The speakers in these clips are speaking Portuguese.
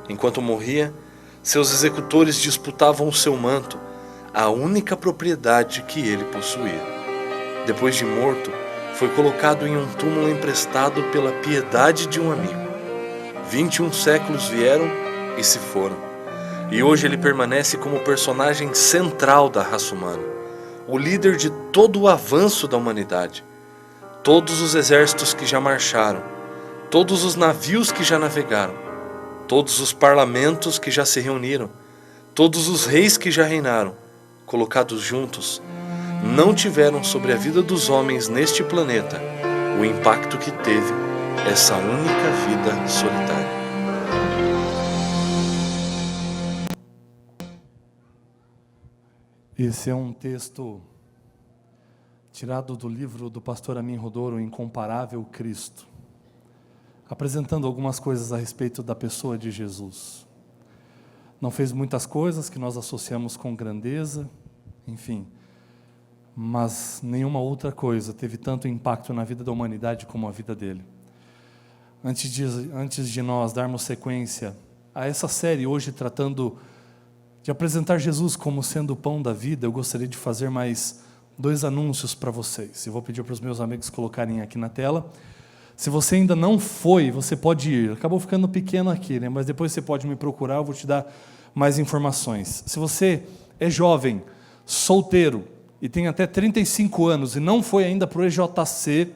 Enquanto morria, seus executores disputavam o seu manto, a única propriedade que ele possuía. Depois de morto, foi colocado em um túmulo emprestado pela piedade de um amigo. 21 séculos vieram e se foram, e hoje ele permanece como personagem central da raça humana, o líder de todo o avanço da humanidade. Todos os exércitos que já marcharam, todos os navios que já navegaram, todos os parlamentos que já se reuniram, todos os reis que já reinaram, colocados juntos, não tiveram sobre a vida dos homens neste planeta o impacto que teve essa única vida solitária. Esse é um texto tirado do livro do pastor Amin Rodor, O Incomparável Cristo, apresentando algumas coisas a respeito da pessoa de Jesus. Não fez muitas coisas que nós associamos com grandeza, enfim, mas nenhuma outra coisa teve tanto impacto na vida da humanidade como a vida dele. Antes de nós darmos sequência a essa série, hoje tratando de apresentar Jesus como sendo o pão da vida, eu gostaria de fazer mais 2 anúncios para vocês. Eu vou pedir para os meus amigos colocarem aqui na tela. Se você ainda não foi, você pode ir. Acabou ficando pequeno aqui, né? Mas depois você pode me procurar, eu vou te dar mais informações. Se você é jovem, solteiro e tem até 35 anos e não foi ainda para o EJC,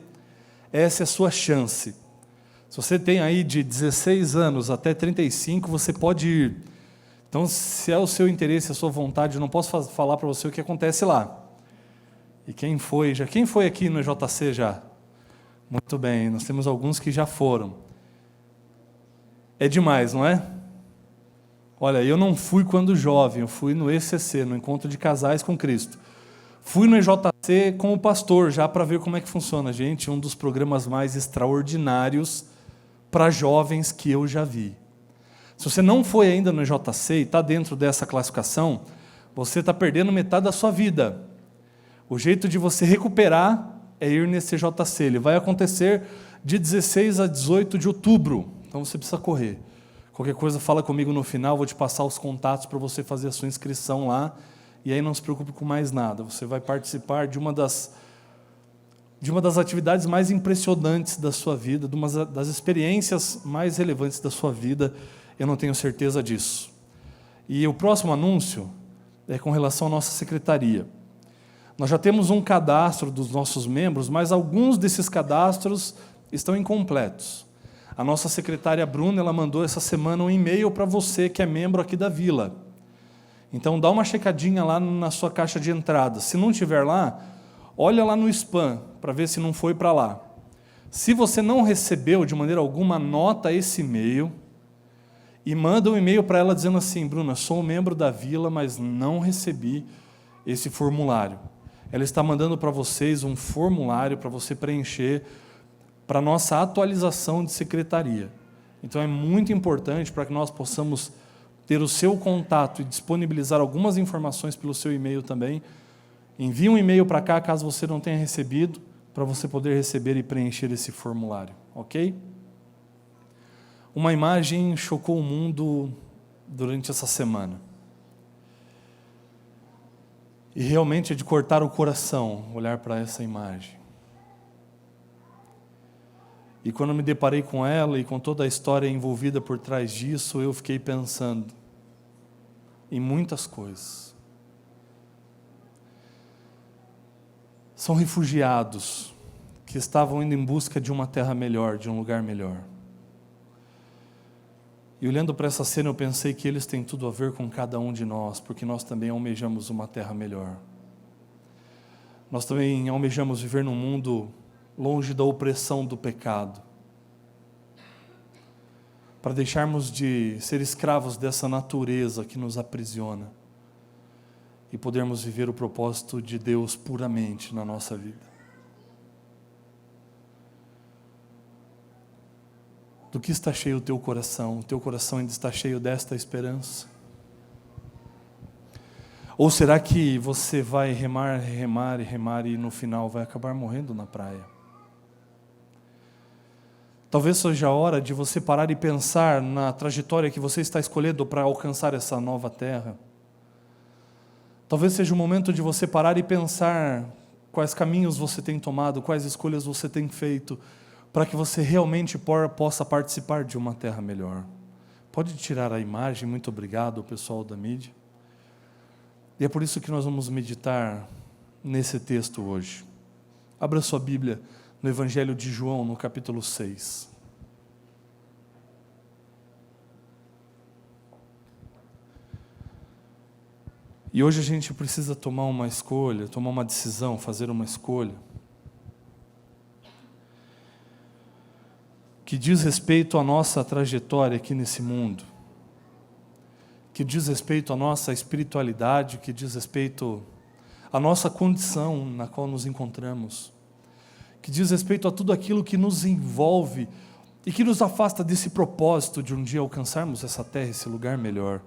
essa é a sua chance. Se você tem aí de 16 anos até 35, você pode ir. Então, se é o seu interesse, a sua vontade, eu não posso falar para você o que acontece lá. E quem foi aqui no EJC já? Muito bem, nós temos alguns que já foram. É demais, não é? Olha, eu não fui quando jovem, eu fui no ECC, no Encontro de Casais com Cristo. Fui no EJC com o pastor, já para ver como é que funciona. Gente, um dos programas mais extraordinários para jovens que eu já vi. Se você não foi ainda no EJC e está dentro dessa classificação, você está perdendo metade da sua vida. O jeito de você recuperar é ir nesse EJC. Ele vai acontecer de 16 a 18 de outubro. Então você precisa correr. Qualquer coisa, fala comigo no final, vou te passar os contatos para você fazer a sua inscrição lá. E aí não se preocupe com mais nada. Você vai participar de uma das atividades mais impressionantes da sua vida, de uma das experiências mais relevantes da sua vida. Eu não tenho certeza disso. E o próximo anúncio é com relação à nossa secretaria. Nós já temos um cadastro dos nossos membros, mas alguns desses cadastros estão incompletos. A nossa secretária Bruna, ela mandou essa semana um e-mail para você que é membro aqui da Vila. Então dá uma checadinha lá na sua caixa de entrada. Se não tiver lá, olha lá no spam para ver se não foi para lá. Se você não recebeu de maneira alguma, anota esse e-mail e manda um e-mail para ela dizendo assim: Bruna, sou um membro da Vila, mas não recebi esse formulário. Ela está mandando para vocês um formulário para você preencher para a nossa atualização de secretaria. Então é muito importante para que nós possamos ter o seu contato e disponibilizar algumas informações pelo seu e-mail também. Envie um e-mail para cá, caso você não tenha recebido, para você poder receber e preencher esse formulário, ok? Uma imagem chocou o mundo durante essa semana. E realmente é de cortar o coração olhar para essa imagem. E quando me deparei com ela e com toda a história envolvida por trás disso, eu fiquei pensando em muitas coisas. São refugiados que estavam indo em busca de uma terra melhor, de um lugar melhor. E olhando para essa cena, eu pensei que eles têm tudo a ver com cada um de nós, porque nós também almejamos uma terra melhor. Nós também almejamos viver num mundo longe da opressão do pecado, para deixarmos de ser escravos dessa natureza que nos aprisiona e podermos viver o propósito de Deus puramente na nossa vida. Do que está cheio o teu coração? O teu coração ainda está cheio desta esperança? Ou será que você vai remar e no final vai acabar morrendo na praia? Talvez seja a hora de você parar e pensar na trajetória que você está escolhendo para alcançar essa nova terra. Talvez seja o momento de você parar e pensar quais caminhos você tem tomado, quais escolhas você tem feito, para que você realmente possa participar de uma terra melhor. Pode tirar a imagem, muito obrigado, pessoal da mídia. E é por isso que nós vamos meditar nesse texto hoje. Abra sua Bíblia no Evangelho de João, no capítulo 6. E hoje a gente precisa tomar uma escolha, tomar uma decisão, fazer uma escolha que diz respeito à nossa trajetória aqui nesse mundo, que diz respeito à nossa espiritualidade, que diz respeito à nossa condição na qual nos encontramos, que diz respeito a tudo aquilo que nos envolve e que nos afasta desse propósito de um dia alcançarmos essa terra, esse lugar melhor.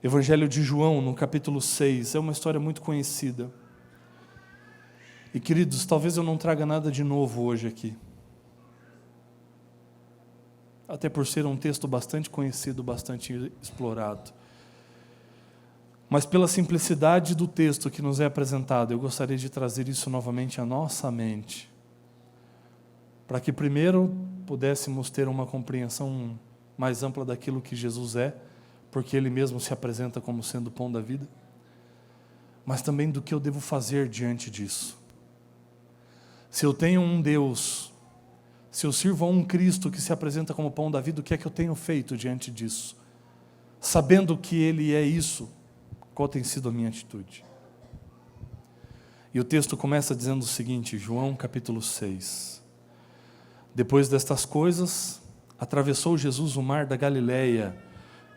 Evangelho de João, no capítulo 6, é uma história muito conhecida. E queridos, talvez eu não traga nada de novo hoje aqui. Até por ser um texto bastante conhecido, bastante explorado. Mas pela simplicidade do texto que nos é apresentado, eu gostaria de trazer isso novamente à nossa mente. Para que primeiro pudéssemos ter uma compreensão mais ampla daquilo que Jesus é, porque Ele mesmo se apresenta como sendo o pão da vida, mas também do que eu devo fazer diante disso. Se eu tenho um Deus, se eu sirvo a um Cristo que se apresenta como pão da vida, o que é que eu tenho feito diante disso? Sabendo que Ele é isso, qual tem sido a minha atitude? E o texto começa dizendo o seguinte, João capítulo 6. Depois destas coisas, atravessou Jesus o mar da Galileia,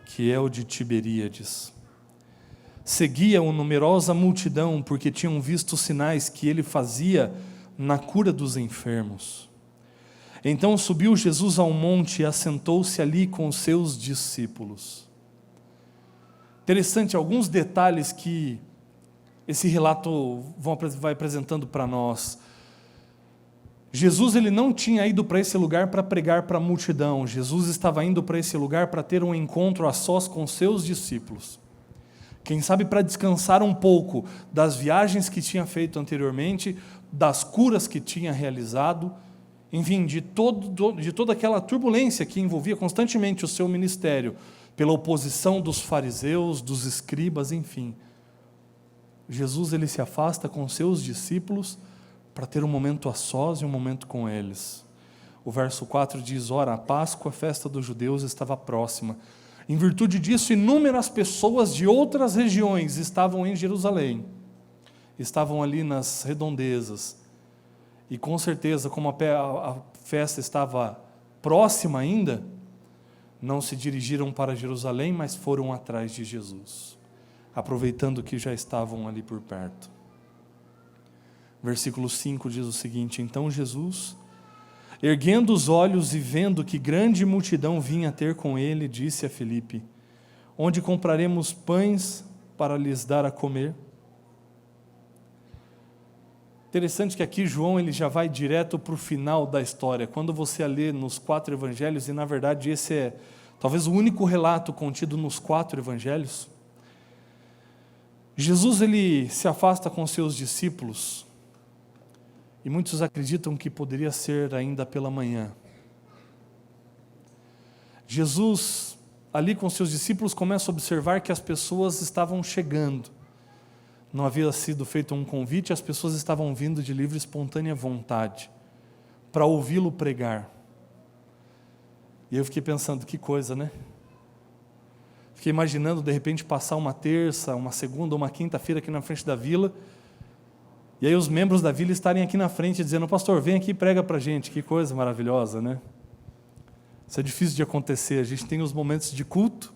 que é o de Tiberíades. Seguia-o numerosa multidão, porque tinham visto os sinais que ele fazia na cura dos enfermos. Então subiu Jesus ao monte e assentou-se ali com os seus discípulos. Interessante, alguns detalhes que esse relato vai apresentando para nós. Jesus ele não tinha ido para esse lugar para pregar para a multidão. Jesus estava indo para esse lugar para ter um encontro a sós com seus discípulos. Quem sabe para descansar um pouco das viagens que tinha feito anteriormente, das curas que tinha realizado, enfim, de toda aquela turbulência que envolvia constantemente o seu ministério, pela oposição dos fariseus, dos escribas, enfim. Jesus ele se afasta com seus discípulos para ter um momento a sós e um momento com eles. O verso 4 diz, ora, a Páscoa, a festa dos judeus, estava próxima. Em virtude disso, inúmeras pessoas de outras regiões estavam em Jerusalém. Estavam ali nas redondezas. E com certeza, como a festa estava próxima ainda, não se dirigiram para Jerusalém, mas foram atrás de Jesus, aproveitando que já estavam ali por perto. Versículo 5 diz o seguinte, então Jesus, erguendo os olhos e vendo que grande multidão vinha ter com ele, disse a Filipe, onde compraremos pães para lhes dar a comer? Interessante que aqui João ele já vai direto para o final da história. Quando você lê nos 4 evangelhos, e na verdade esse é talvez o único relato contido nos 4 evangelhos, Jesus ele se afasta com seus discípulos, e muitos acreditam que poderia ser ainda pela manhã. Jesus, ali com seus discípulos, começa a observar que as pessoas estavam chegando. Não havia sido feito um convite, as pessoas estavam vindo de livre e espontânea vontade, para ouvi-lo pregar. E eu fiquei pensando, que coisa, né? Fiquei imaginando, de repente, passar uma terça, uma segunda, uma quinta-feira aqui na frente da vila, e aí os membros da vila estarem aqui na frente dizendo, pastor, vem aqui e prega para a gente. Que coisa maravilhosa, né? Isso é difícil de acontecer. A gente tem os momentos de culto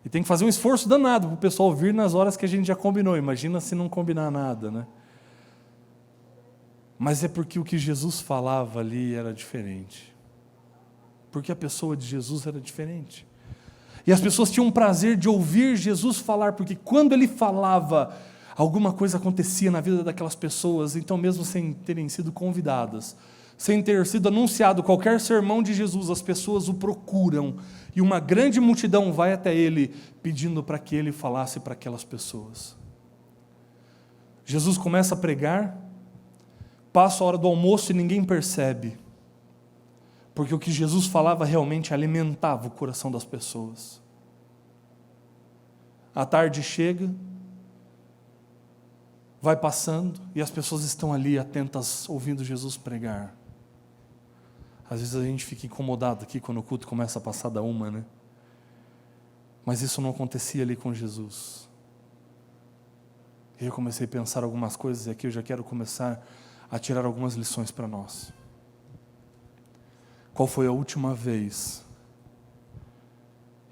e tem que fazer um esforço danado para o pessoal vir nas horas que a gente já combinou. Imagina se não combinar nada, né? Mas é porque o que Jesus falava ali era diferente. Porque a pessoa de Jesus era diferente. E as pessoas tinham prazer de ouvir Jesus falar, porque quando ele falava, alguma coisa acontecia na vida daquelas pessoas, então mesmo sem terem sido convidadas, sem ter sido anunciado qualquer sermão de Jesus, as pessoas o procuram e uma grande multidão vai até ele pedindo para que ele falasse para aquelas pessoas. Jesus começa a pregar, passa a hora do almoço e ninguém percebe, porque o que Jesus falava realmente alimentava o coração das pessoas. A tarde chega, vai passando e as pessoas estão ali atentas, ouvindo Jesus pregar. Às vezes a gente fica incomodado aqui quando o culto começa a passar da 1, né? Mas isso não acontecia ali com Jesus. E eu comecei a pensar algumas coisas e aqui eu já quero começar a tirar algumas lições para nós. Qual foi a última vez?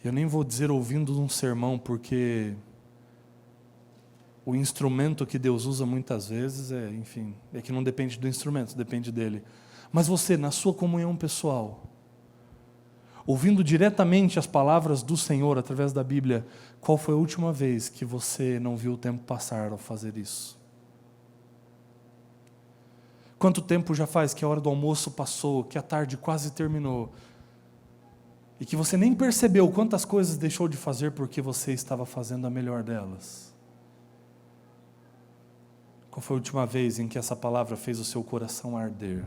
Eu nem vou dizer ouvindo um sermão, porque o instrumento que Deus usa muitas vezes é que não depende do instrumento, depende dele. Mas você, na sua comunhão pessoal, ouvindo diretamente as palavras do Senhor através da Bíblia, qual foi a última vez que você não viu o tempo passar ao fazer isso? Quanto tempo já faz que a hora do almoço passou, que a tarde quase terminou, e que você nem percebeu quantas coisas deixou de fazer porque você estava fazendo a melhor delas? Qual foi a última vez em que essa palavra fez o seu coração arder?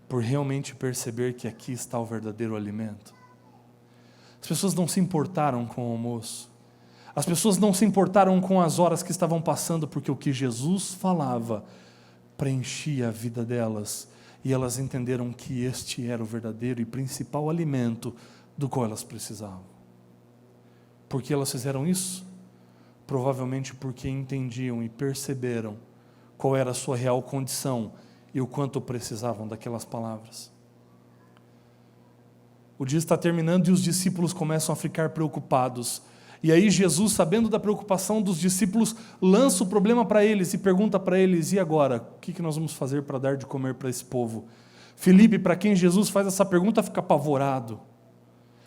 Por realmente perceber que aqui está o verdadeiro alimento. As pessoas não se importaram com o almoço. As pessoas não se importaram com as horas que estavam passando, porque o que Jesus falava preenchia a vida delas. E elas entenderam que este era o verdadeiro e principal alimento do qual elas precisavam. Por que elas fizeram isso? Provavelmente porque entendiam e perceberam qual era a sua real condição e o quanto precisavam daquelas palavras. O dia está terminando e os discípulos começam a ficar preocupados. E aí Jesus, sabendo da preocupação dos discípulos, lança o problema para eles e pergunta para eles: e agora? O que nós vamos fazer para dar de comer para esse povo? Filipe, para quem Jesus faz essa pergunta, fica apavorado.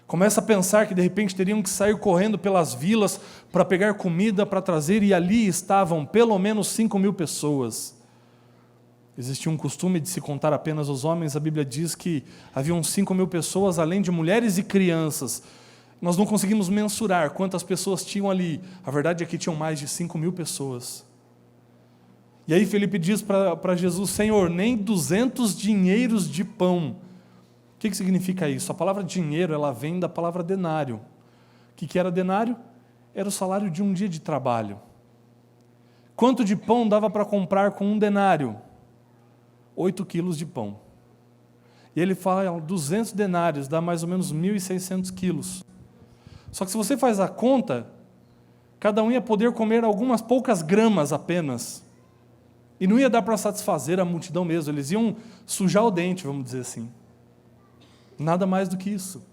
Começa a pensar que de repente teriam que sair correndo pelas vilas para pegar comida para trazer, e ali estavam pelo menos 5.000 pessoas. Existia um costume de se contar apenas os homens. A Bíblia diz que haviam 5.000 pessoas, além de mulheres e crianças. Nós não conseguimos mensurar quantas pessoas tinham ali. A verdade é que tinham mais de 5.000 pessoas. E aí Filipe diz para Jesus: Senhor, nem 200 dinheiros de pão. O que significa isso? A palavra dinheiro, ela vem da palavra denário. O que era denário? Era o salário de um dia de trabalho. Quanto de pão dava para comprar com um denário? 8 quilos de pão. E ele fala, 200 denários dá mais ou menos 1.600 quilos. Só que se você faz a conta, cada um ia poder comer algumas poucas gramas apenas. E não ia dar para satisfazer a multidão mesmo. Eles iam sujar o dente, vamos dizer assim. Nada mais do que isso.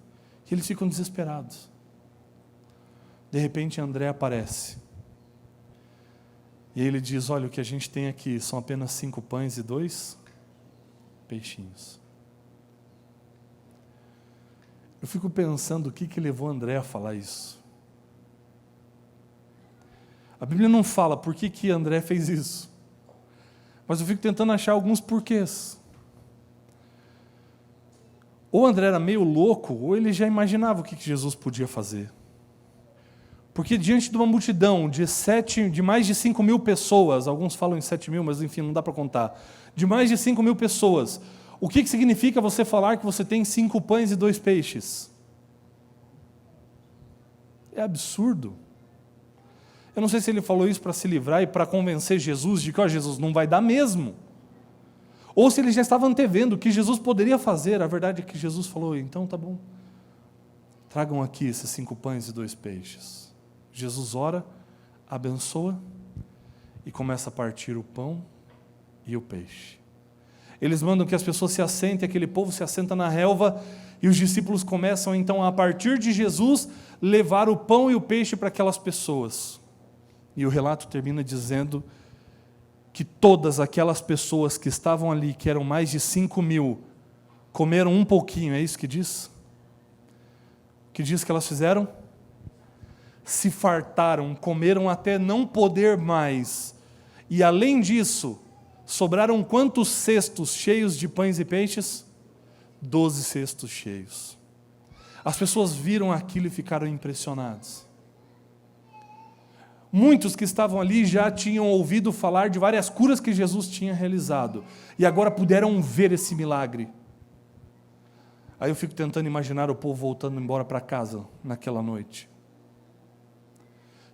E eles ficam desesperados. De repente André aparece. E ele diz: olha, o que a gente tem aqui são apenas 5 pães e 2 peixinhos. Eu fico pensando o que levou André a falar isso. A Bíblia não fala por que André fez isso. Mas eu fico tentando achar alguns porquês. Ou André era meio louco, ou ele já imaginava o que Jesus podia fazer. Porque diante de uma multidão de mais de 5.000 pessoas, alguns falam em 7.000, mas enfim, não dá para contar, de mais de 5.000 pessoas, o que significa você falar que você tem 5 pães e 2 peixes? É absurdo. Eu não sei se ele falou isso para se livrar e para convencer Jesus de que Jesus não vai dar mesmo. Ou se ele já estava antevendo o que Jesus poderia fazer. A verdade é que Jesus falou: então tá bom, tragam aqui esses 5 pães e 2 peixes. Jesus ora, abençoa e começa a partir o pão e o peixe. Eles mandam que as pessoas se assentem, aquele povo se assenta na relva, e os discípulos começam então a partir de Jesus levar o pão e o peixe para aquelas pessoas. E o relato termina dizendo que todas aquelas pessoas que estavam ali, que eram mais de 5.000, comeram um pouquinho, é isso que diz? O que diz que elas fizeram? Se fartaram, comeram até não poder mais. E além disso, sobraram quantos cestos cheios de pães e peixes? 12 cestos cheios. As pessoas viram aquilo e ficaram impressionadas. Muitos que estavam ali já tinham ouvido falar de várias curas que Jesus tinha realizado, e agora puderam ver esse milagre. Aí eu fico tentando imaginar o povo voltando embora para casa naquela noite.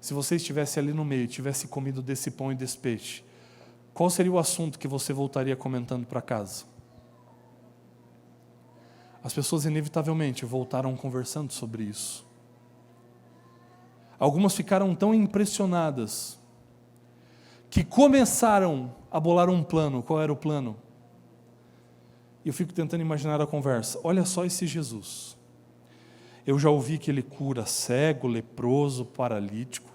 Se você estivesse ali no meio, tivesse comido desse pão e desse peixe, qual seria o assunto que você voltaria comentando para casa? As pessoas inevitavelmente voltaram conversando sobre isso. Algumas ficaram tão impressionadas que começaram a bolar um plano. Qual era o plano? E eu fico tentando imaginar a conversa. Olha só esse Jesus. Eu já ouvi que ele cura cego, leproso, paralítico.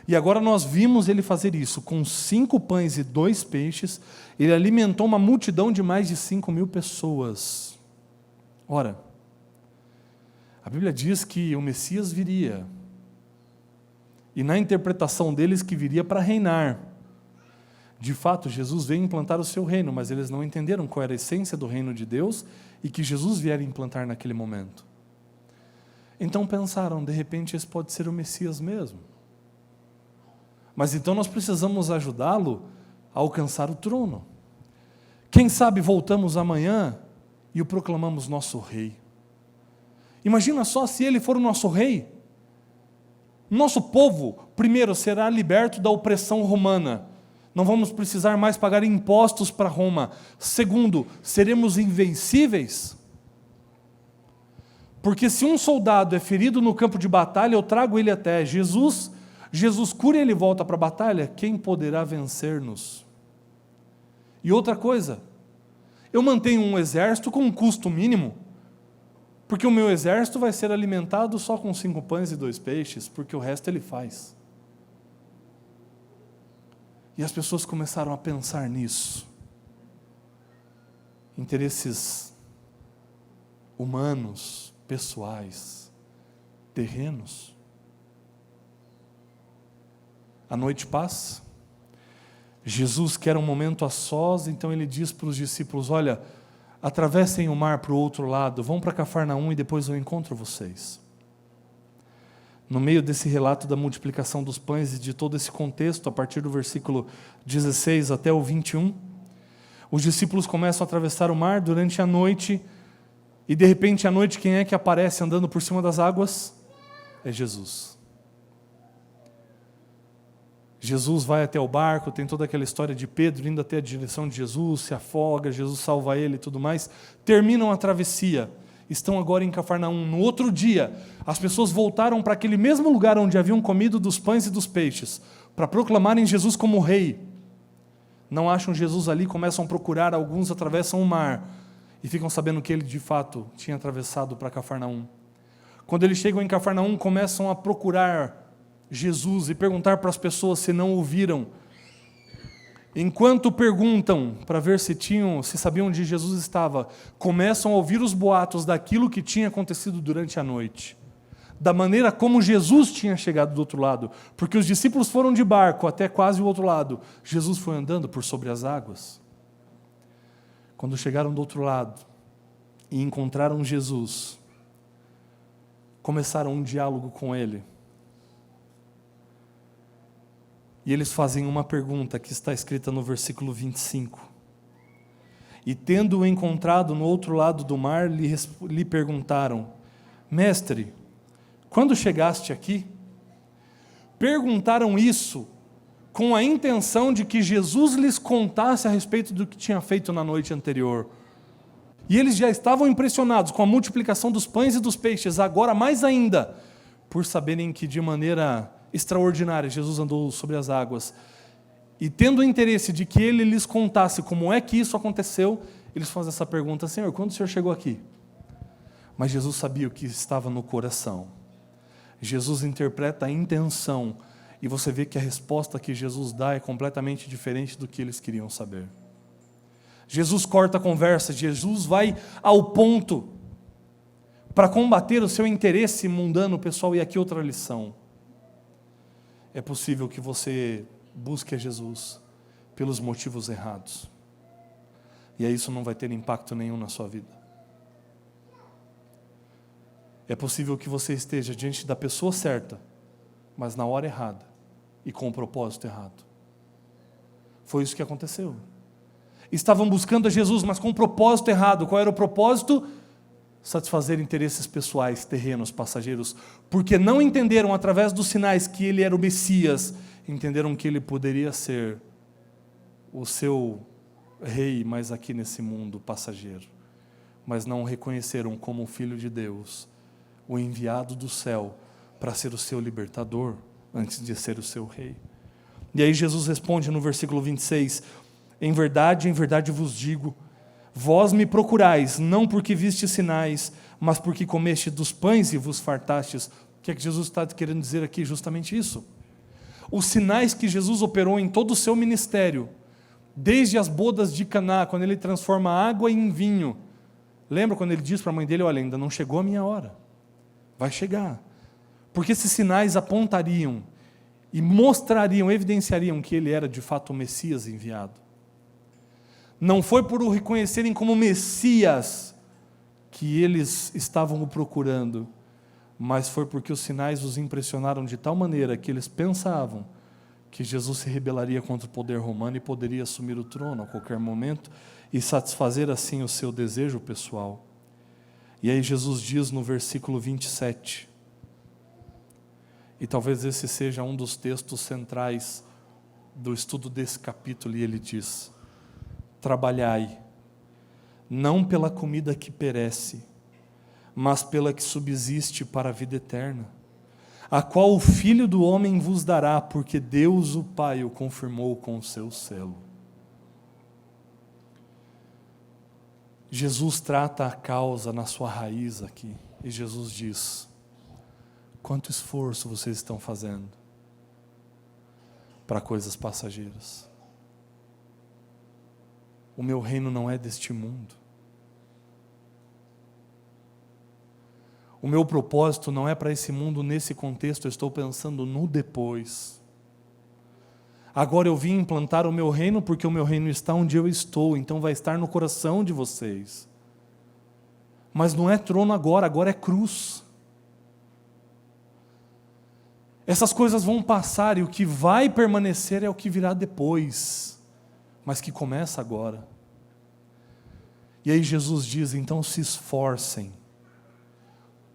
E agora nós vimos ele fazer isso. Com 5 pães e 2 peixes, ele alimentou uma multidão de mais de 5.000 pessoas. Ora, a Bíblia diz que o Messias viria. E na interpretação deles que viria para reinar. De fato, Jesus veio implantar o seu reino, mas eles não entenderam qual era a essência do reino de Deus e que Jesus viera implantar naquele momento. Então pensaram, de repente esse pode ser o Messias mesmo. Mas então nós precisamos ajudá-lo a alcançar o trono. Quem sabe voltamos amanhã e o proclamamos nosso rei. Imagina só se ele for o nosso rei. Nosso povo, primeiro, será liberto da opressão romana. Não vamos precisar mais pagar impostos para Roma. Segundo, seremos invencíveis. Porque se um soldado é ferido no campo de batalha, eu trago ele até Jesus cura e ele volta para a batalha, quem poderá vencer-nos? E outra coisa, eu mantenho um exército com um custo mínimo, porque o meu exército vai ser alimentado só com 5 pães e 2 peixes, porque o resto ele faz. E as pessoas começaram a pensar nisso. Interesses humanos, pessoais, terrenos. A noite passa. Jesus quer um momento a sós, então ele diz para os discípulos, olha, atravessem o mar para o outro lado, vão para Cafarnaum e depois eu encontro vocês. No meio desse relato da multiplicação dos pães e de todo esse contexto, a partir do versículo 16 até o 21, os discípulos começam a atravessar o mar durante a noite, e de repente à noite quem é que aparece andando por cima das águas? É Jesus. Jesus vai até o barco, tem toda aquela história de Pedro indo até a direção de Jesus, se afoga, Jesus salva ele e tudo mais. Terminam a travessia, estão agora em Cafarnaum. No outro dia, as pessoas voltaram para aquele mesmo lugar onde haviam comido dos pães e dos peixes, para proclamarem Jesus como rei. Não acham Jesus ali, começam a procurar, alguns atravessam o mar e ficam sabendo que ele de fato tinha atravessado para Cafarnaum. Quando eles chegam em Cafarnaum, começam a procurar Jesus e perguntar para as pessoas se não o viram. Enquanto perguntam para ver se sabiam onde Jesus estava, começam a ouvir os boatos daquilo que tinha acontecido durante a noite, da maneira como Jesus tinha chegado do outro lado, porque os discípulos foram de barco até quase o outro lado, Jesus foi andando por sobre as águas. Quando chegaram do outro lado e encontraram Jesus, começaram um diálogo com ele. E eles fazem uma pergunta que está escrita no versículo 25. E tendo-o encontrado no outro lado do mar, lhe perguntaram, mestre, quando chegaste aqui? Perguntaram isso com a intenção de que Jesus lhes contasse a respeito do que tinha feito na noite anterior. E eles já estavam impressionados com a multiplicação dos pães e dos peixes, agora mais ainda, por saberem que de maneira extraordinária Jesus andou sobre as águas. E tendo o interesse de que ele lhes contasse como é que isso aconteceu, eles fazem essa pergunta, Senhor, quando o Senhor chegou aqui? Mas Jesus sabia o que estava no coração. Jesus interpreta a intenção, e você vê que a resposta que Jesus dá é completamente diferente do que eles queriam saber. Jesus corta a conversa, Jesus vai ao ponto para combater o seu interesse mundano, pessoal, e aqui outra lição. É possível que você busque a Jesus, pelos motivos errados. E aí isso não vai ter impacto nenhum na sua vida. É possível que você esteja diante da pessoa certa, mas na hora errada e com o propósito errado. Foi isso que aconteceu. Estavam buscando a Jesus, mas com o propósito errado. Qual era o propósito? Satisfazer interesses pessoais, terrenos, passageiros. Porque não entenderam através dos sinais que ele era o Messias, entenderam que ele poderia ser o seu rei, mas aqui nesse mundo passageiro. Mas não o reconheceram como o Filho de Deus, o enviado do céu para ser o seu libertador, antes de ser o seu rei. E aí Jesus responde no versículo 26, em verdade vos digo, vós me procurais, não porque vistes sinais, mas porque comeste dos pães e vos fartastes. O que é que Jesus está querendo dizer aqui? Justamente isso. Os sinais que Jesus operou em todo o seu ministério, desde as bodas de Caná, quando ele transforma água em vinho. Lembra quando ele diz para a mãe dele, olha, ainda não chegou a minha hora. Vai chegar. Porque esses sinais apontariam e mostrariam, evidenciariam que ele era de fato o Messias enviado. Não foi por o reconhecerem como Messias que eles estavam o procurando, mas foi porque os sinais os impressionaram de tal maneira que eles pensavam que Jesus se rebelaria contra o poder romano e poderia assumir o trono a qualquer momento e satisfazer assim o seu desejo pessoal. E aí Jesus diz no versículo 27, e talvez esse seja um dos textos centrais do estudo desse capítulo, e ele diz, trabalhai, não pela comida que perece, mas pela que subsiste para a vida eterna, a qual o Filho do Homem vos dará, porque Deus o Pai o confirmou com o seu selo. Jesus trata a causa na sua raiz aqui, e Jesus diz, quanto esforço vocês estão fazendo para coisas passageiras? O meu reino não é deste mundo. O meu propósito não é para esse mundo nesse contexto, eu estou pensando no depois. Agora eu vim implantar o meu reino porque o meu reino está onde eu estou, então vai estar no coração de vocês. Mas não é trono agora, agora é cruz. Essas coisas vão passar e o que vai permanecer é o que virá depois, mas que começa agora. E aí Jesus diz, então se esforcem,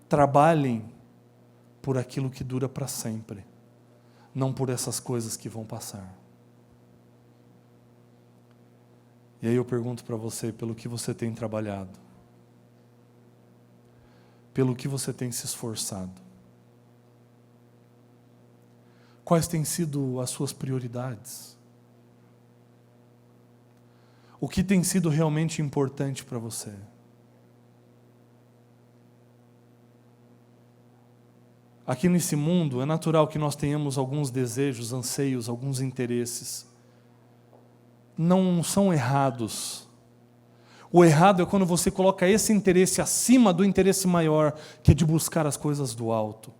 trabalhem por aquilo que dura para sempre, não por essas coisas que vão passar. E aí eu pergunto para você, pelo que você tem trabalhado? Pelo que você tem se esforçado? Quais têm sido as suas prioridades? O que tem sido realmente importante para você? Aqui nesse mundo é natural que nós tenhamos alguns desejos, anseios, alguns interesses. Não são errados. O errado é quando você coloca esse interesse acima do interesse maior, que é de buscar as coisas do alto.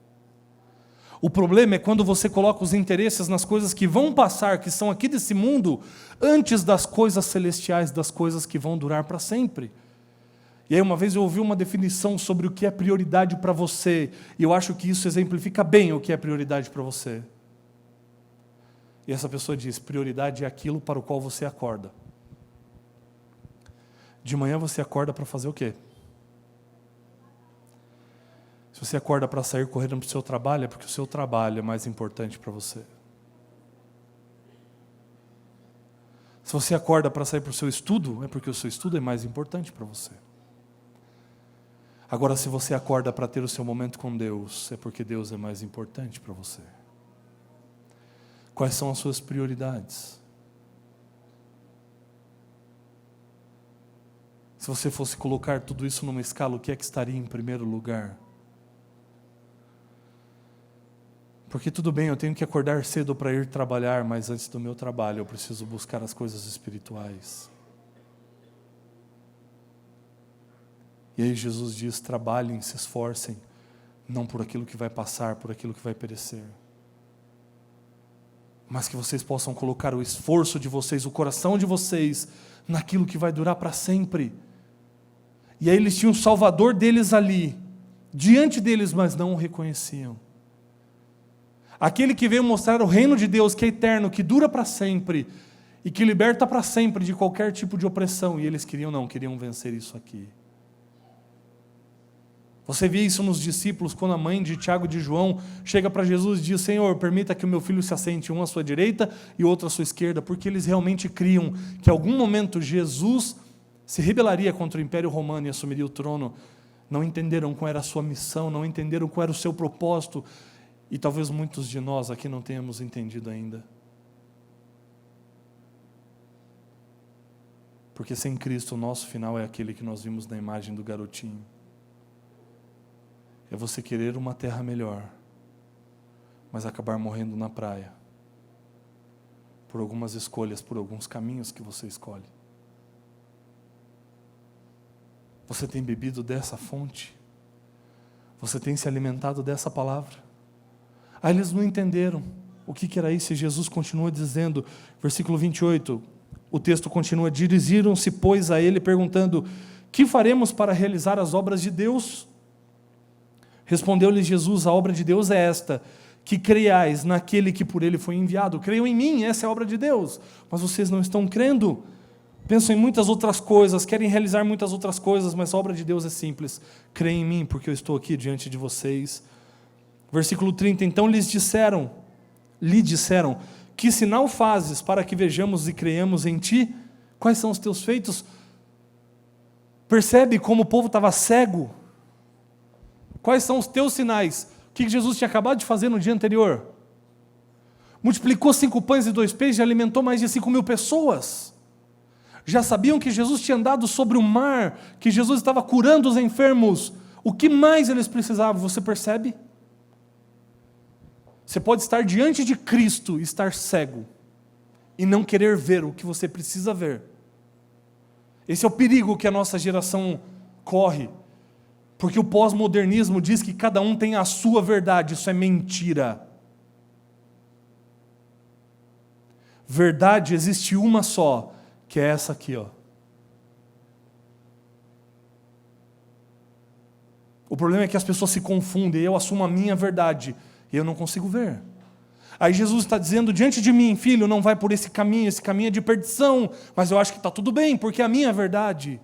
O problema é quando você coloca os interesses nas coisas que vão passar, que são aqui desse mundo, antes das coisas celestiais, das coisas que vão durar para sempre. E aí uma vez eu ouvi uma definição sobre o que é prioridade para você, e eu acho que isso exemplifica bem o que é prioridade para você. E essa pessoa diz, prioridade é aquilo para o qual você acorda. De manhã você acorda para fazer o quê? Se você acorda para sair correndo para o seu trabalho, é porque o seu trabalho é mais importante para você. Se você acorda para sair para o seu estudo, é porque o seu estudo é mais importante para você. Agora, se você acorda para ter o seu momento com Deus, é porque Deus é mais importante para você. Quais são as suas prioridades? Se você fosse colocar tudo isso numa escala, o que é que estaria em primeiro lugar? Porque tudo bem, eu tenho que acordar cedo para ir trabalhar, mas antes do meu trabalho eu preciso buscar as coisas espirituais. E aí Jesus diz, trabalhem, se esforcem, não por aquilo que vai passar, por aquilo que vai perecer. mas que vocês possam colocar o esforço de vocês, o coração de vocês, naquilo que vai durar para sempre. E aí eles tinham o Salvador deles ali, diante deles, mas não o reconheciam. Aquele que veio mostrar o reino de Deus, que é eterno, que dura para sempre, e que liberta para sempre de qualquer tipo de opressão, e eles queriam vencer isso aqui. Você vê isso nos discípulos, quando a mãe de Tiago e de João chega para Jesus e diz: Senhor, permita que o meu filho se assente, um à sua direita e outro à sua esquerda, porque eles realmente criam que em algum momento Jesus se rebelaria contra o Império Romano e assumiria o trono. Não entenderam qual era a sua missão, não entenderam qual era o seu propósito, e talvez muitos de nós aqui não tenhamos entendido ainda. Porque sem Cristo o nosso final é aquele que nós vimos na imagem do garotinho. É você querer uma terra melhor, mas acabar morrendo na praia, por algumas escolhas, por alguns caminhos que você escolhe. Você tem bebido dessa fonte? Você tem se alimentado dessa palavra? Aí eles não entenderam o que era isso, e Jesus continua dizendo, versículo 28, o texto continua: dirigiram-se, pois, a ele, perguntando: que faremos para realizar as obras de Deus? Respondeu-lhes Jesus: a obra de Deus é esta, que creiais naquele que por ele foi enviado. Creiam em mim, essa é a obra de Deus. Mas vocês não estão crendo. Pensam em muitas outras coisas, querem realizar muitas outras coisas, mas a obra de Deus é simples. Creem em mim, porque eu estou aqui diante de vocês. Versículo 30, então lhe disseram, que sinal fazes para que vejamos e creiamos em ti? Quais são os teus feitos? Percebe como o povo estava cego? Quais são os teus sinais? O que Jesus tinha acabado de fazer no dia anterior? Multiplicou 5 pães e 2 peixes e alimentou mais de 5.000 pessoas. Já sabiam que Jesus tinha andado sobre o mar, que Jesus estava curando os enfermos. O que mais eles precisavam? Você percebe? Você pode estar diante de Cristo e estar cego, e não querer ver o que você precisa ver. Esse é o perigo que a nossa geração corre. Porque o pós-modernismo diz que cada um tem a sua verdade. Isso é mentira. Verdade existe uma só, que é essa aqui, ó. O problema é que as pessoas se confundem. Eu assumo a minha verdade e eu não consigo ver. Aí Jesus está dizendo diante de mim: filho, não vai por esse caminho é de perdição, mas eu acho que está tudo bem, porque é a minha verdade.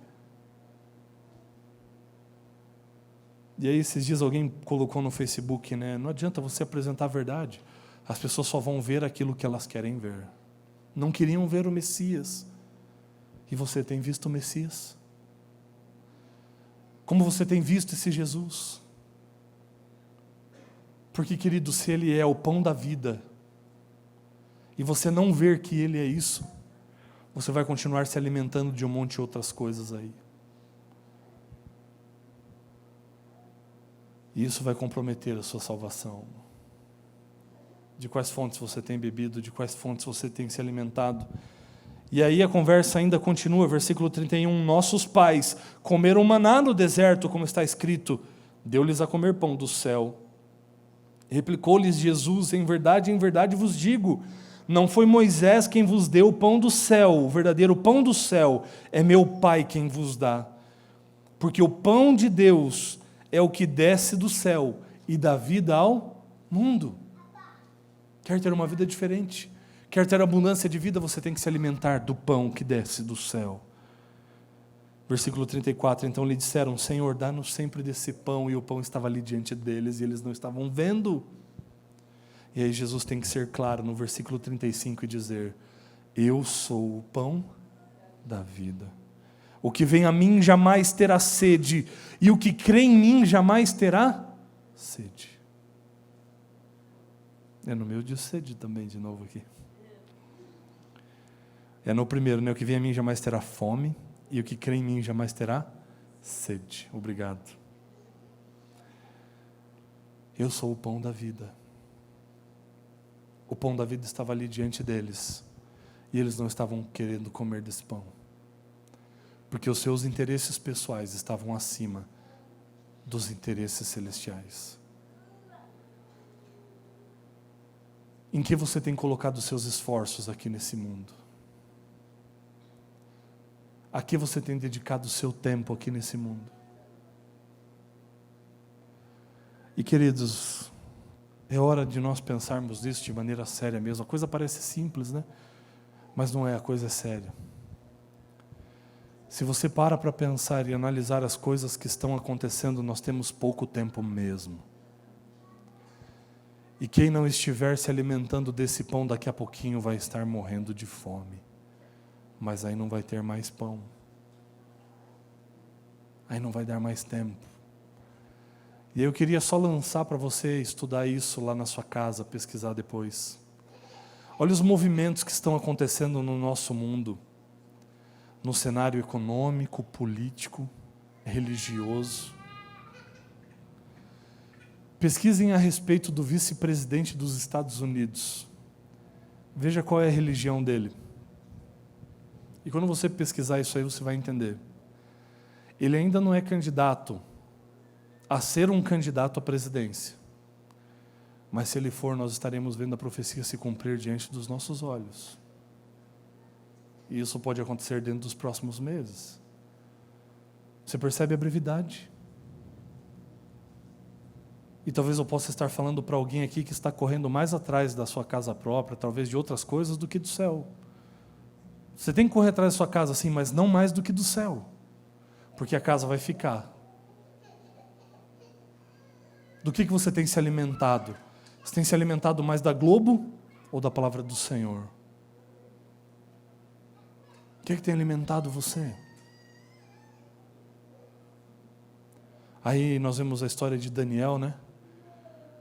E aí esses dias alguém colocou no Facebook, né? Não adianta você apresentar a verdade, as pessoas só vão ver aquilo que elas querem ver. Não queriam ver o Messias. E você tem visto o Messias? Como você tem visto esse Jesus? Porque, querido, se Ele é o pão da vida, e você não ver que Ele é isso, você vai continuar se alimentando de um monte de outras coisas aí. E isso vai comprometer a sua salvação. De quais fontes você tem bebido, de quais fontes você tem se alimentado. E aí a conversa ainda continua, versículo 31, nossos pais comeram maná no deserto, como está escrito, deu-lhes a comer pão do céu. Replicou-lhes Jesus: em verdade vos digo, não foi Moisés quem vos deu o pão do céu, o verdadeiro pão do céu é meu Pai quem vos dá. Porque o pão de Deus é o que desce do céu e dá vida ao mundo. Quer ter uma vida diferente? Quer ter abundância de vida? Você tem que se alimentar do pão que desce do céu. Versículo 34, então lhe disseram: Senhor, dá-nos sempre desse pão. E o pão estava ali diante deles e eles não estavam vendo. E aí Jesus tem que ser claro no versículo 35 e dizer: eu sou o pão da vida. O que vem a mim jamais terá sede, e o que crê em mim jamais terá sede. É no meu de sede também, de novo aqui. É no primeiro, né? O que vem a mim jamais terá fome, e o que crê em mim jamais terá sede. Obrigado. Eu sou o pão da vida. O pão da vida estava ali diante deles, e eles não estavam querendo comer desse pão. Porque os seus interesses pessoais estavam acima dos interesses celestiais. Em que você tem colocado os seus esforços aqui nesse mundo? A que você tem dedicado o seu tempo aqui nesse mundo? E queridos, é hora de nós pensarmos nisso de maneira séria mesmo. A coisa parece simples, né? Mas não é, a coisa é séria. Se você para pensar e analisar as coisas que estão acontecendo, nós temos pouco tempo mesmo. E quem não estiver se alimentando desse pão daqui a pouquinho vai estar morrendo de fome. Mas aí não vai ter mais pão. Aí não vai dar mais tempo. E eu queria só lançar para você estudar isso lá na sua casa, pesquisar depois. Olha os movimentos que estão acontecendo no nosso mundo. No cenário econômico, político, religioso. Pesquisem a respeito do vice-presidente dos Estados Unidos. Veja qual é a religião dele. E quando você pesquisar isso aí, você vai entender. Ele ainda não é candidato a ser um candidato à presidência. Mas se ele for, nós estaremos vendo a profecia se cumprir diante dos nossos olhos. E isso pode acontecer dentro dos próximos meses. Você percebe a brevidade? E talvez eu possa estar falando para alguém aqui que está correndo mais atrás da sua casa própria, talvez de outras coisas, do que do céu. Você tem que correr atrás da sua casa, sim, mas não mais do que do céu. Porque a casa vai ficar. Do que você tem se alimentado? Você tem se alimentado mais da Globo ou da palavra do Senhor? O que tem alimentado você? Aí nós vemos a história de Daniel, né?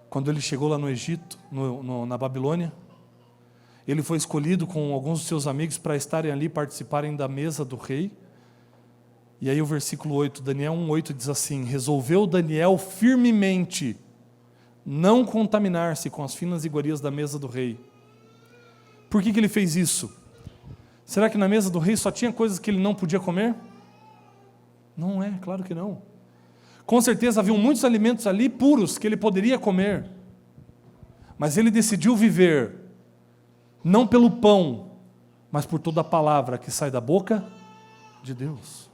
Quando ele chegou lá no Egito, na Babilônia, ele foi escolhido com alguns dos seus amigos para estarem ali, participarem da mesa do rei. E aí o versículo 8, Daniel 1:8 diz assim: resolveu Daniel firmemente não contaminar-se com as finas iguarias da mesa do rei. Por que ele fez isso? Será que na mesa do rei só tinha coisas que ele não podia comer? Não é, claro que não. Com certeza haviam muitos alimentos ali puros que ele poderia comer. Mas ele decidiu viver não pelo pão, mas por toda a palavra que sai da boca de Deus.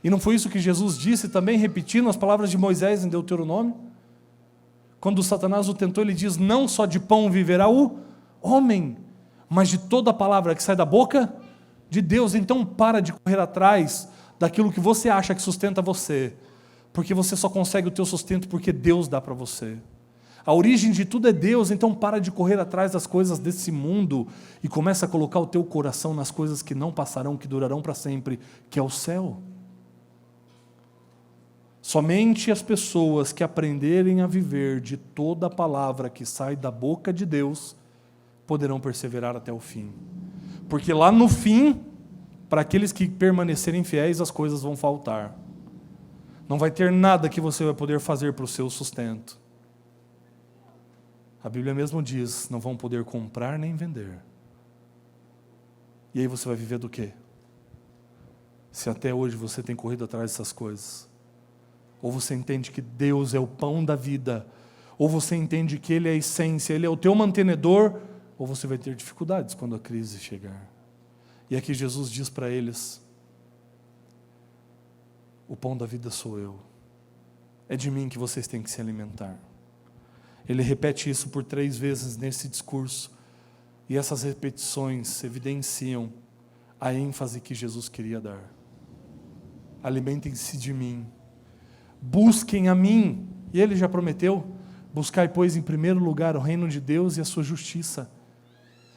E não foi isso que Jesus disse também, repetindo as palavras de Moisés em Deuteronômio? Quando Satanás o tentou, ele diz: não só de pão viverá o homem, mas de toda a palavra que sai da boca de Deus. Então para de correr atrás daquilo que você acha que sustenta você, porque você só consegue o teu sustento porque Deus dá para você. A origem de tudo é Deus, então para de correr atrás das coisas desse mundo e começa a colocar o teu coração nas coisas que não passarão, que durarão para sempre, que é o céu. Somente as pessoas que aprenderem a viver de toda a palavra que sai da boca de Deus poderão perseverar até o fim. Porque lá no fim, para aqueles que permanecerem fiéis, as coisas vão faltar. Não vai ter nada que você vai poder fazer para o seu sustento. A Bíblia mesmo diz: não vão poder comprar nem vender. E aí você vai viver do quê? Se até hoje você tem corrido atrás dessas coisas. Ou você entende que Deus é o pão da vida, ou você entende que Ele é a essência, Ele é o teu mantenedor, ou você vai ter dificuldades quando a crise chegar. E aqui Jesus diz para eles: o pão da vida sou eu. É de mim que vocês têm que se alimentar. Ele repete isso por 3 vezes nesse discurso. E essas repetições evidenciam a ênfase que Jesus queria dar. Alimentem-se de mim. Busquem a mim. E Ele já prometeu: buscai, pois, em primeiro lugar o reino de Deus e a sua justiça.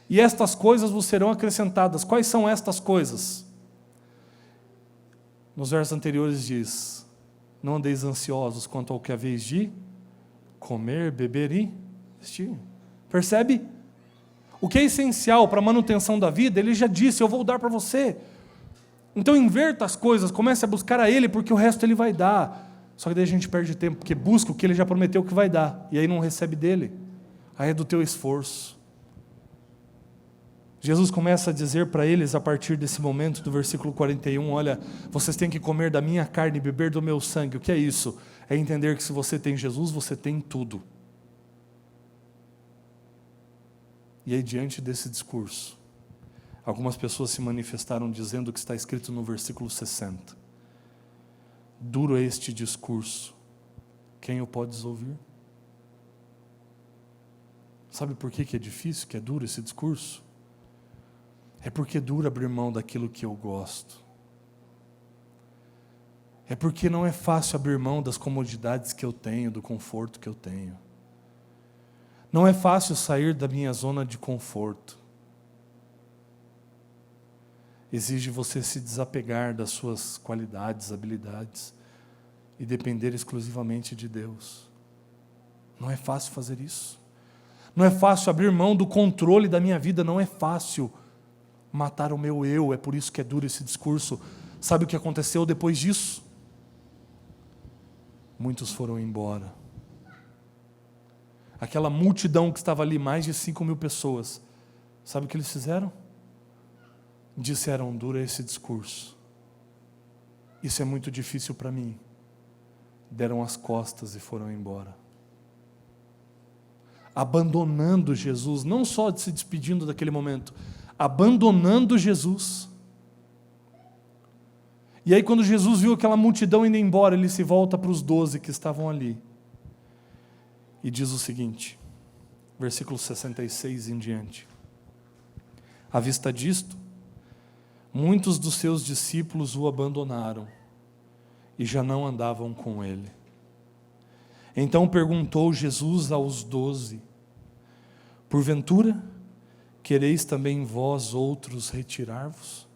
E estas coisas vos serão acrescentadas. Quais são estas coisas? Nos versos anteriores diz: não andeis ansiosos quanto ao que haveis de comer, beber e vestir. Percebe? O que é essencial para a manutenção da vida, Ele já disse: eu vou dar para você. Então inverta as coisas, comece a buscar a Ele, porque o resto Ele vai dar. Só que daí a gente perde tempo, porque busca o que Ele já prometeu que vai dar, e aí não recebe dele. Aí é do teu esforço. Jesus começa a dizer para eles, a partir desse momento, do versículo 41, olha, vocês têm que comer da minha carne e beber do meu sangue. O que é isso? É entender que se você tem Jesus, você tem tudo. E aí, diante desse discurso, algumas pessoas se manifestaram dizendo o que está escrito no versículo 60. Duro é este discurso, quem o pode ouvir? Sabe por que é difícil, que é duro esse discurso? É porque é duro abrir mão daquilo que eu gosto. É porque não é fácil abrir mão das comodidades que eu tenho, do conforto que eu tenho. Não é fácil sair da minha zona de conforto. Exige você se desapegar das suas qualidades, habilidades e depender exclusivamente de Deus. Não é fácil fazer isso. Não é fácil abrir mão do controle da minha vida, não é fácil matar o meu eu, é por isso que é duro esse discurso. Sabe o que aconteceu depois disso? Muitos foram embora. Aquela multidão que estava ali, mais de 5.000 pessoas, sabe o que eles fizeram? Disseram, duro é esse discurso. Isso é muito difícil para mim. Deram as costas e foram embora. Abandonando Jesus, não só se despedindo daquele momento, abandonando Jesus. E aí quando Jesus viu aquela multidão indo embora, ele se volta para os 12 que estavam ali. E diz o seguinte, versículo 66 em diante. À vista disto, muitos dos seus discípulos o abandonaram e já não andavam com ele. Então perguntou Jesus aos 12, porventura, quereis também vós outros retirar-vos?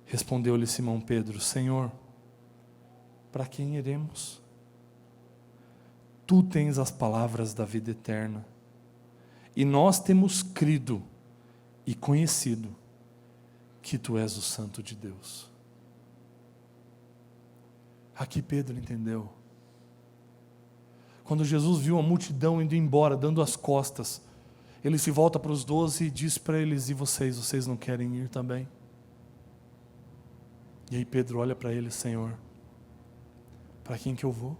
Respondeu-lhe Simão Pedro, Senhor, para quem iremos? Tu tens as palavras da vida eterna, e nós temos crido e conhecido que Tu és o Santo de Deus. Aqui Pedro entendeu. Quando Jesus viu a multidão indo embora, dando as costas, ele se volta para os 12 e diz para eles, e vocês não querem ir também? E aí Pedro olha para ele, Senhor, para quem que eu vou?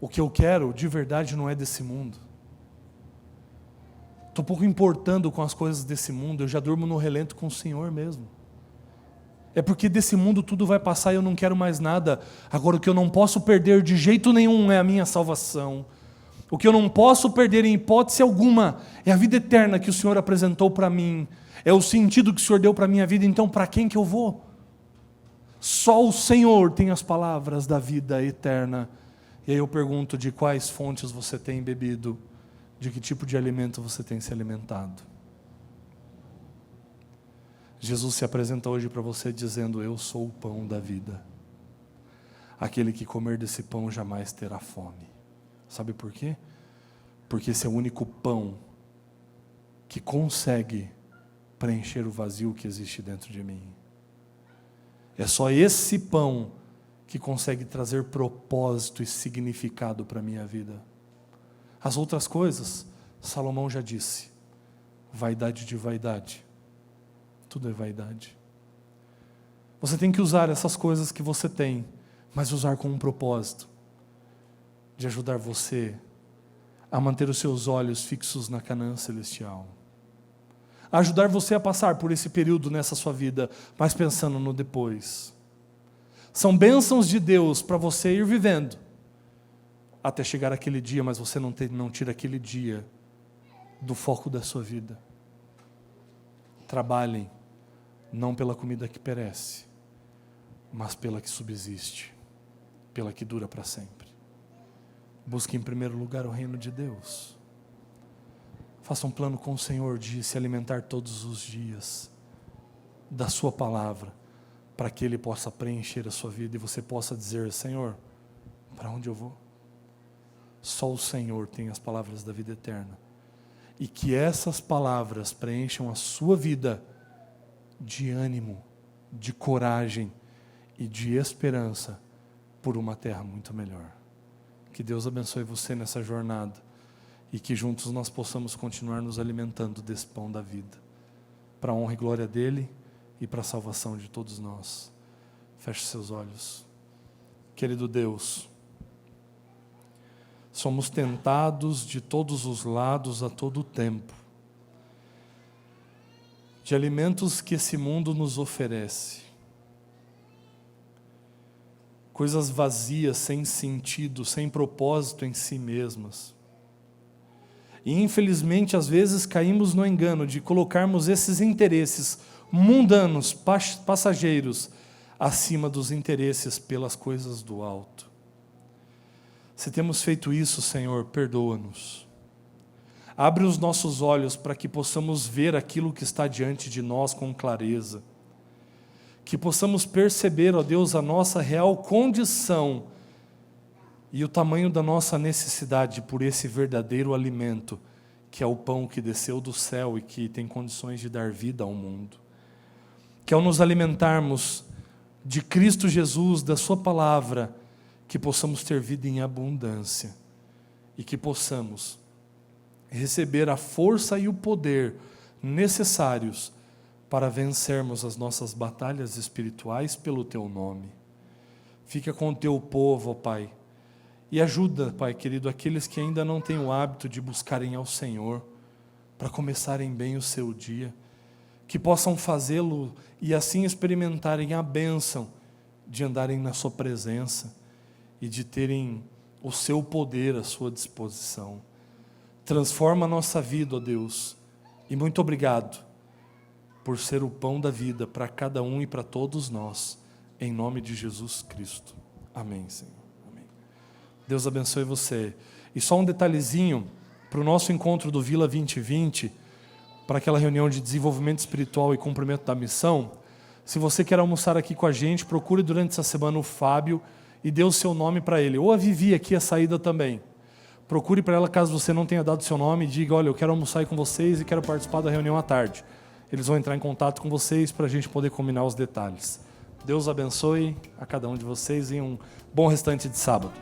O que eu quero, de verdade, não é desse mundo. Estou pouco importando com as coisas desse mundo, eu já durmo no relento com o Senhor mesmo. É porque desse mundo tudo vai passar e eu não quero mais nada. Agora o que eu não posso perder de jeito nenhum é a minha salvação. O que eu não posso perder em hipótese alguma é a vida eterna que o Senhor apresentou para mim. É o sentido que o Senhor deu para a minha vida, então para quem que eu vou? Só o Senhor tem as palavras da vida eterna. E aí eu pergunto, de quais fontes você tem bebido? De que tipo de alimento você tem se alimentado? Jesus se apresenta hoje para você dizendo, eu sou o pão da vida. Aquele que comer desse pão jamais terá fome. Sabe por quê? Porque esse é o único pão que consegue preencher o vazio que existe dentro de mim. É só esse pão que consegue trazer propósito e significado para a minha vida. As outras coisas, Salomão já disse, vaidade de vaidade. Tudo é vaidade. Você tem que usar essas coisas que você tem, mas usar com um propósito de ajudar você a manter os seus olhos fixos na Canaã celestial. A ajudar você a passar por esse período nessa sua vida, mas pensando no depois. São bênçãos de Deus para você ir vivendo até chegar aquele dia, mas você não tira aquele dia do foco da sua vida. Trabalhem, não pela comida que perece, mas pela que subsiste, pela que dura para sempre. Busque em primeiro lugar o reino de Deus. Faça um plano com o Senhor de se alimentar todos os dias da sua palavra, para que Ele possa preencher a sua vida e você possa dizer, Senhor, para onde eu vou? Só o Senhor tem as palavras da vida eterna. E que essas palavras preencham a sua vida de ânimo, de coragem e de esperança por uma terra muito melhor. Que Deus abençoe você nessa jornada e que juntos nós possamos continuar nos alimentando desse pão da vida, para a honra e glória dEle e para a salvação de todos nós. Feche seus olhos. Querido Deus, Somos tentados de todos os lados a todo tempo. De alimentos que esse mundo nos oferece. Coisas vazias, sem sentido, sem propósito em si mesmas. E infelizmente, às vezes, caímos no engano de colocarmos esses interesses mundanos, passageiros, acima dos interesses pelas coisas do alto. Se temos feito isso, Senhor, perdoa-nos. Abre os nossos olhos para que possamos ver aquilo que está diante de nós com clareza. Que possamos perceber, ó Deus, a nossa real condição e o tamanho da nossa necessidade por esse verdadeiro alimento, que é o pão que desceu do céu e que tem condições de dar vida ao mundo. Que ao nos alimentarmos de Cristo Jesus, da sua palavra, que possamos ter vida em abundância e que possamos receber a força e o poder necessários para vencermos as nossas batalhas espirituais pelo Teu nome. Fica com o Teu povo, ó Pai, e ajuda, Pai querido, aqueles que ainda não têm o hábito de buscarem ao Senhor, para começarem bem o seu dia, que possam fazê-lo e assim experimentarem a bênção de andarem na Sua presença e de terem o Seu poder à sua disposição. Transforma a nossa vida, ó Deus, e muito obrigado por ser o pão da vida para cada um e para todos nós, em nome de Jesus Cristo. Amém, Senhor. Amém. Deus abençoe você. E só um detalhezinho, para o nosso encontro do Vila 2020, para aquela reunião de desenvolvimento espiritual e cumprimento da missão, se você quer almoçar aqui com a gente, procure durante essa semana o Fábio e dê o seu nome para ele. Ou a Vivi aqui, a saída também. Procure para ela, caso você não tenha dado o seu nome, e diga, olha, eu quero almoçar aí com vocês e quero participar da reunião à tarde. Eles vão entrar em contato com vocês para a gente poder combinar os detalhes. Deus abençoe a cada um de vocês e um bom restante de sábado.